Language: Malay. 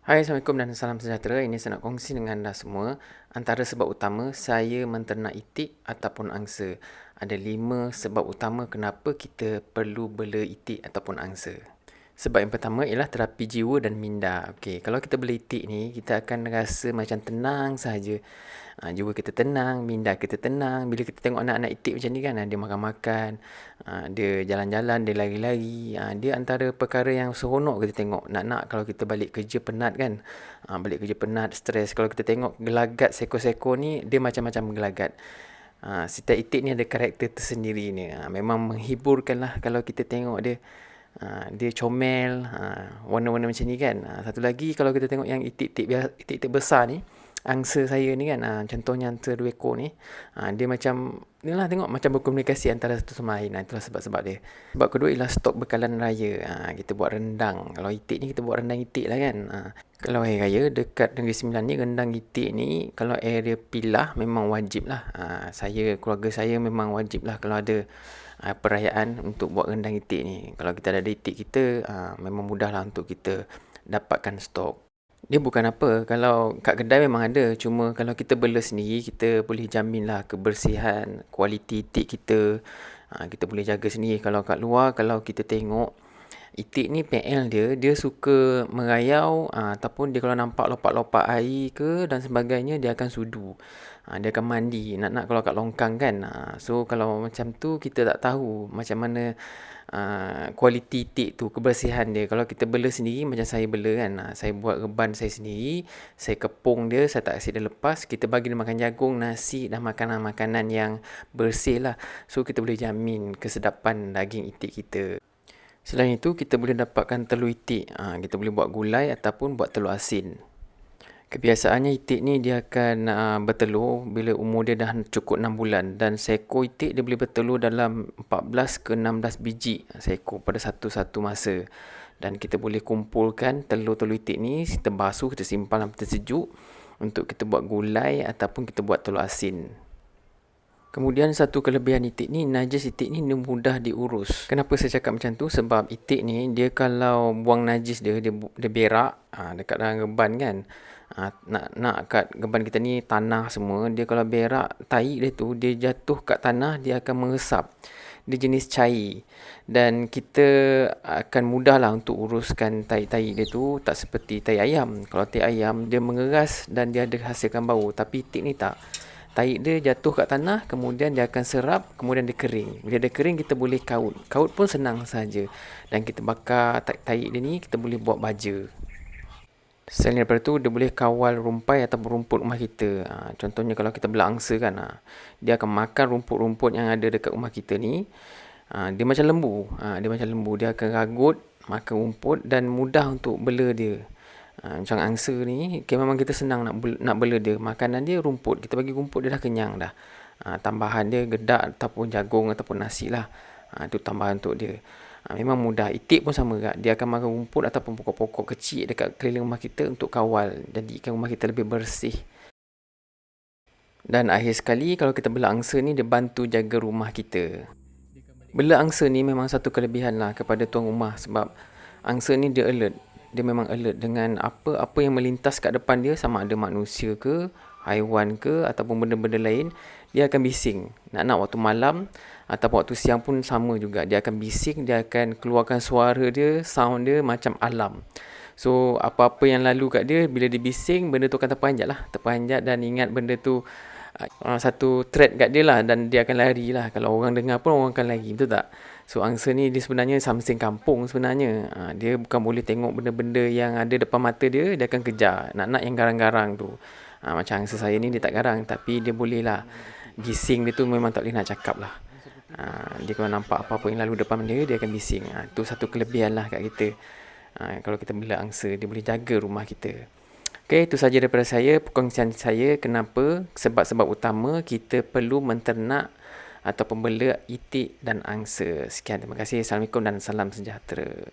Hai, Assalamualaikum dan salam sejahtera. Ini saya nak kongsi dengan anda semua antara sebab utama saya menternak itik ataupun angsa. Ada 5 sebab utama kenapa kita perlu bela itik ataupun angsa. Sebab yang pertama ialah terapi jiwa dan minda. Okey, kalau kita bela itik ni, kita akan rasa macam tenang sahaja. Jiwa kita tenang, minda kita tenang. Bila kita tengok anak-anak itik macam ni kan, dia makan-makan, dia jalan-jalan, dia lari-lari. Dia antara perkara yang seronok kita tengok. Nak-nak kalau kita balik kerja penat kan. Balik kerja penat, stres. Kalau kita tengok gelagat seekor-seekor ni, dia macam-macam gelagat. Setiap itik ni ada karakter tersendiri ni. Memang menghiburkan lah kalau kita tengok dia. Dia comel, warna-warna macam ni kan. Satu lagi kalau kita tengok yang itik-itik besar ni, angsa saya ni kan, contohnya angsa 2 ekor ni, dia macam ni lah, tengok macam berkomunikasi antara satu sama lain. Itulah sebab-sebab dia. Sebab kedua ialah stok bekalan raya. Kita buat rendang. Kalau itik ni kita buat rendang itik lah kan. Kalau hari raya dekat Negeri Sembilan ni, rendang itik ni kalau area Pilah memang wajib lah. Keluarga saya memang wajib lah kalau ada perayaan untuk buat rendang itik ni. Kalau kita ada itik kita, memang mudah lah untuk kita dapatkan stok. Dia bukan apa, kalau kat kedai memang ada. Cuma kalau kita bela sendiri, kita boleh jamin lah kebersihan, kualiti itik kita. Kita boleh jaga sendiri. Kalau kat luar, kalau kita tengok, itik ni PL dia suka merayau, ataupun dia kalau nampak lopak-lopak air ke dan sebagainya, dia akan sudu. Dia akan mandi. Nak-nak kalau kat longkang kan. So kalau macam tu kita tak tahu macam mana kualiti itik tu, kebersihan dia. Kalau kita bela sendiri macam saya bela kan. Saya buat reban saya sendiri. Saya kepung dia, saya tak kasi dia lepas. Kita bagi dia makan jagung, nasi dan makanan-makanan yang bersih lah. So kita boleh jamin kesedapan daging itik kita. Selain itu, kita boleh dapatkan telur itik. Kita boleh buat gulai ataupun buat telur asin. Kebiasaannya itik ni dia akan bertelur bila umur dia dah cukup 6 bulan. Dan seekor itik dia boleh bertelur dalam 14 ke 16 biji seekor pada satu-satu masa. Dan kita boleh kumpulkan telur-telur itik ni, kita basuh, kita simpan dalam peti sejuk untuk kita buat gulai ataupun kita buat telur asin. Kemudian satu kelebihan itik ni, najis itik ni mudah diurus. Kenapa saya cakap macam tu? Sebab itik ni, dia kalau buang najis dia berak dekat dalam reban kan. Nak kat reban kita ni tanah semua, dia kalau berak, tahi dia tu, dia jatuh kat tanah, dia akan meresap. Dia jenis cair. Dan kita akan mudah lah untuk uruskan tahi-tahi dia tu, tak seperti tahi ayam. Kalau tahi ayam, dia mengeras dan dia ada hasilkan bau. Tapi itik ni tak. Tahi dia jatuh kat tanah, kemudian dia akan serap, kemudian dia kering. Bila dia kering, kita boleh kaut. Kaut pun senang saja. Dan kita bakar tahi dia ni, kita boleh buat baja. Selain daripada tu, dia boleh kawal rumpai atau rumput rumah kita. Contohnya kalau kita bela angsa kan, dia akan makan rumput-rumput yang ada dekat rumah kita ni. Dia macam lembu. Dia akan ragut, makan rumput dan mudah untuk bela dia. Macam angsa ni, memang kita senang nak bela dia. Makanan dia rumput. Kita bagi rumput, dia dah kenyang dah. Tambahan dia gedak ataupun jagung ataupun nasi lah. Itu tambahan untuk dia. Memang mudah. Itik pun sama juga. Dia akan makan rumput ataupun pokok-pokok kecil dekat keliling rumah kita untuk kawal. Jadikan rumah kita lebih bersih. Dan akhir sekali, kalau kita bela angsa ni, dia bantu jaga rumah kita. Bela angsa ni memang satu kelebihan lah kepada tuan rumah. Sebab angsa ni dia alert. Dia memang alert dengan apa yang melintas kat depan dia, sama ada manusia ke, haiwan ke, ataupun benda-benda lain, dia akan bising. Nak waktu malam ataupun waktu siang pun sama juga. Dia akan bising, dia akan keluarkan suara dia, sound dia macam alam. So, apa-apa yang lalu kat dia, bila dia bising, benda tu akan terperanjat lah. Terperanjat dan ingat benda tu satu threat kat dia lah, dan dia akan lari lah. Kalau orang dengar pun orang akan lari, betul tak? So angsa ni dia sebenarnya samseng kampung sebenarnya. Dia bukan boleh tengok benda-benda yang ada depan mata dia, dia akan kejar. Nak yang garang-garang tu. Macam angsa saya ni dia tak garang, tapi dia boleh lah. Gising dia tu memang tak boleh nak cakap lah. Dia kalau nampak apa-apa yang lalu depan dia akan bising. Itu satu kelebihan lah kat kita. Kalau kita bela angsa, dia boleh jaga rumah kita. Okey, itu saja daripada saya, perkongsian saya kenapa sebab-sebab utama kita perlu menternak atau pembela itik dan angsa. Sekian, terima kasih. Assalamualaikum dan salam sejahtera.